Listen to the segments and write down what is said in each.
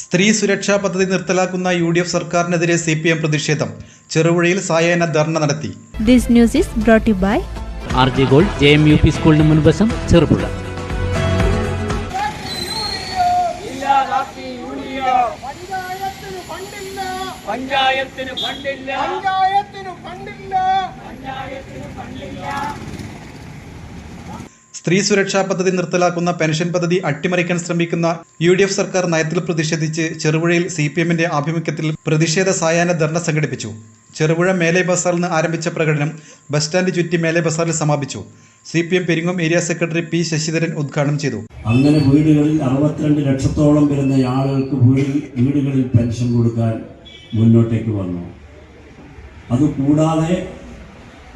സ്ത്രീ സുരക്ഷാ പദ്ധതി നിർത്തലാക്കുന്ന UDF സർക്കാരിനെതിരെ CPM പ്രതിഷേധം. ചെറുപുഴയിൽ സായാഹ്ന ധർണ നടത്തി. This news is brought you by RJ Gold JMUP സ്കൂളിന് മുൻവശം ചെറുപുഴ. സ്ത്രീ സുരക്ഷാ പദ്ധതി നിർത്തലാക്കുന്ന പെൻഷൻ പദ്ധതി അട്ടിമറിക്കാൻ ശ്രമിക്കുന്ന UDF സർക്കാർ നയത്തിൽ പ്രതിഷേധിച്ച് ചെറുപുഴയിൽ CPMന്റെ ആഭിമുഖ്യത്തിൽ പ്രതിഷേധ സായാഹ്ന ധർണ സംഘടിപ്പിച്ചു. ചെറുപുഴ മേലെ ബസാറിൽ നിന്ന് ആരംഭിച്ച പ്രകടനം ബസ് സ്റ്റാൻഡ് ചുറ്റി മേലെ ബസാറിൽ സമാപിച്ചു. CPM Peringome area secretary P. Sasidharan ഉദ്ഘാടനം ചെയ്തു. അങ്ങനെ വീടുകളിൽ 62 ലക്ഷത്തോളം വരുന്ന ആളുകൾക്ക് വീടുകളിൽ പെൻഷൻ കൊടുക്കാൻ മുന്നോട്ടേക്ക് വന്നു. അതുകൂടാതെ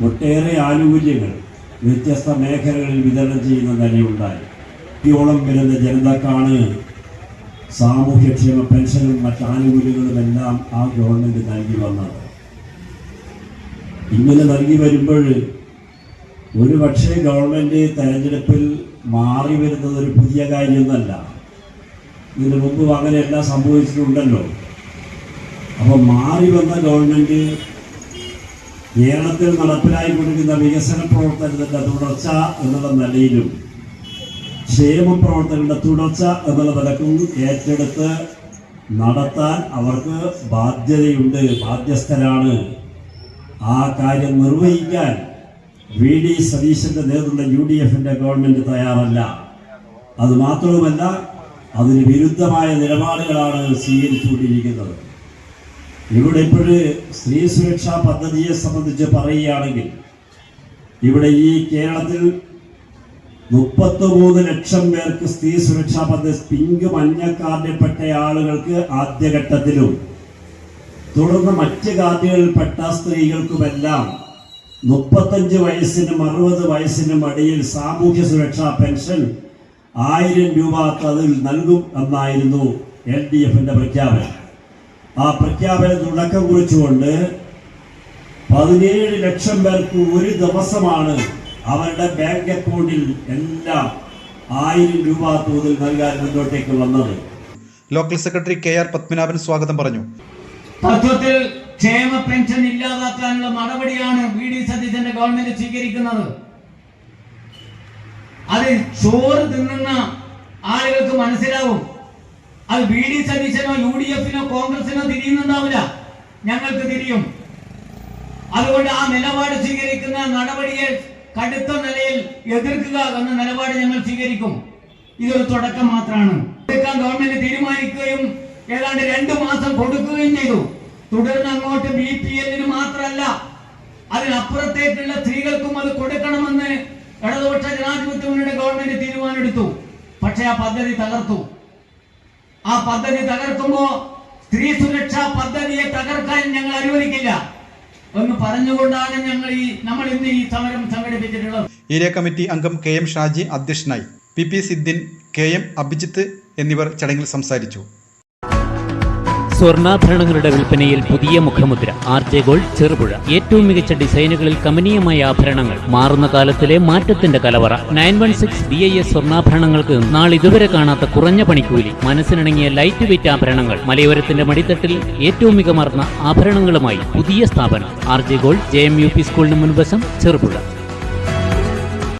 ഒട്ടേറെ ആനുകൂല്യങ്ങൾ വ്യത്യസ്ത മേഖലകളിൽ വിതരണം ചെയ്യുന്ന നിലയുണ്ടായി. ോളം വരുന്ന ജനതക്കാണ് സാമൂഹ്യക്ഷേമ പെൻഷനും മറ്റ് ആനുകൂല്യങ്ങളുമെല്ലാം ആ ഗവൺമെൻറ് നൽകി വന്നത്. ഇങ്ങനെ നൽകി വരുമ്പോൾ ഒരുപക്ഷെ ഗവൺമെൻറ് തെരഞ്ഞെടുപ്പിൽ മാറി വരുന്നത് ഒരു പുതിയ കാര്യമൊന്നല്ല. ഇതിനു മുമ്പ് അങ്ങനെയെല്ലാം സംഭവിച്ചിട്ടുണ്ടല്ലോ. അപ്പോൾ മാറി വന്ന ഗവൺമെൻറ് കേരളത്തിൽ നടപ്പിലായിക്കൊണ്ടിരിക്കുന്ന വികസന പ്രവർത്തനത്തിൻ്റെ തുടർച്ച എന്നുള്ള നിലയിലും ക്ഷേമ പ്രവർത്തനങ്ങളുടെ തുടർച്ച എന്നുള്ള നിലക്കും ഏറ്റെടുത്ത് നടത്താൻ അവർക്ക് ബാധ്യതയുണ്ട്, ബാധ്യസ്ഥരാണ്. ആ കാര്യം നിർവഹിക്കാൻ VD സതീശൻ്റെ നേതൃത്വത്തിലുള്ള UDFന്റെ ഗവൺമെൻറ് തയ്യാറല്ല. അതുമാത്രവുമല്ല, അതിന് വിരുദ്ധമായ നിലപാടുകളാണ് സ്വീകരിച്ചുകൊണ്ടിരിക്കുന്നത്. ഇവിടെ ഇപ്പോഴ് സ്ത്രീ സുരക്ഷാ പദ്ധതിയെ സംബന്ധിച്ച് പറയുകയാണെങ്കിൽ ഇവിടെ ഈ കേരളത്തിൽ 33 ലക്ഷം പേർക്ക് സ്ത്രീ സുരക്ഷാ പദ്ധതി പിങ്ക് മഞ്ഞ കാർഡിൽപ്പെട്ട ആളുകൾക്ക് ആദ്യഘട്ടത്തിലും തുടർന്ന് മറ്റ് കാർഡുകളിൽപ്പെട്ട സ്ത്രീകൾക്കുമെല്ലാം 35 വയസ്സിനും 60 വയസ്സിനും ഇടയിൽ സാമൂഹ്യ സുരക്ഷാ പെൻഷൻ 1000 രൂപ അതിൽ നൽകും എന്നായിരുന്നു LDFന്റെ പ്രഖ്യാപനം. ആ പ്രഖ്യാപനം തുടക്കം കുറിച്ചുകൊണ്ട് 17 ലക്ഷം പേർക്ക് ഒരു ദിവസമാണ് അവരുടെ ബാങ്ക് അക്കൗണ്ടിൽ എല്ലാം 1000 രൂപ തോതിൽ നൽകാൻ മുന്നോട്ടേക്ക് വന്നത്. ലോക്കൽ സെക്രട്ടറി KR പത്മനാഭൻ സ്വാഗതം പറഞ്ഞു. തത്വത്തിൽ ക്ഷേമ പെൻഷൻ ഇല്ലാതാക്കാനുള്ള നടപടിയാണ് VD സതീശന്റെ ഗവൺമെന്റ് സ്വീകരിക്കുന്നത്. അത് ചോറ് തിന്നുന്ന ആളുകൾക്ക് മനസ്സിലാവും. അത് VD സതീശനോ UDFനോ കോൺഗ്രസിനോ തിരിയുന്നുണ്ടാവില്ല, ഞങ്ങൾക്ക് തിരിയും. അതുകൊണ്ട് ആ നിലപാട് സ്വീകരിക്കുന്ന നടപടിയെ കടുത്ത നിലയിൽ എതിർക്കുക എന്ന നിലപാട് ഞങ്ങൾ സ്വീകരിക്കും. ഇതൊരു തുടക്കം മാത്രമാണ്. ഗവൺമെന്റ് തീരുമാനിക്കുകയും ഏതാണ്ട് 2 മാസം കൊടുക്കുകയും ചെയ്തു. തുടർന്ന് അങ്ങോട്ട് BPL മാത്രമല്ല, അതിനപ്പുറത്തേക്കുള്ള സ്ത്രീകൾക്കും അത് കൊടുക്കണമെന്ന് ഇടതുപക്ഷ ജനാധിപത്യ മുന്നണിയുടെ ഗവൺമെന്റ് തീരുമാനമെടുത്തു. പക്ഷെ ആ പദ്ധതി തകർത്തു. ആ പദ്ധതി തകർക്കുമ്പോ സ്ത്രീ സുരക്ഷാ പദ്ധതിയെ തകർക്കാൻ ഞങ്ങൾ അനുവദിക്കില്ല എന്ന് പറഞ്ഞുകൊണ്ടാണ് നമ്മൾ ഇന്ന് ഈ സമരം സംഘടിപ്പിച്ചിട്ടുള്ളത്. ഏരിയ കമ്മിറ്റി അംഗം KM ഷാജി അധ്യക്ഷനായി. PP സിദ്ദിൻ, KM അഭിജിത്ത് എന്നിവർ ചടങ്ങിൽ സംസാരിച്ചു. സ്വർണ്ണാഭരണങ്ങളുടെ വിൽപ്പനയിൽ പുതിയ മുഖമുദ്ര RJ Gold ചെറുപുഴ. ഏറ്റവും മികച്ച ഡിസൈനുകളിൽ കമനീയമായ ആഭരണങ്ങൾ, മാറുന്ന കാലത്തിലെ മാറ്റത്തിന്റെ കലവറ. 916 BIS സ്വർണ്ണാഭരണങ്ങൾക്ക് നാളിതുവരെ കാണാത്ത കുറഞ്ഞ പണിക്കൂലി, മനസ്സിനിണങ്ങിയ ലൈറ്റ് വെയ്റ്റ് ആഭരണങ്ങൾ, മലയോരത്തിന്റെ മടിത്തട്ടിൽ ഏറ്റവും മികമാർന്ന ആഭരണങ്ങളുമായി പുതിയ സ്ഥാപനം RJ Gold JMUP സ്കൂളിന് മുൻവശം ചെറുപുഴ.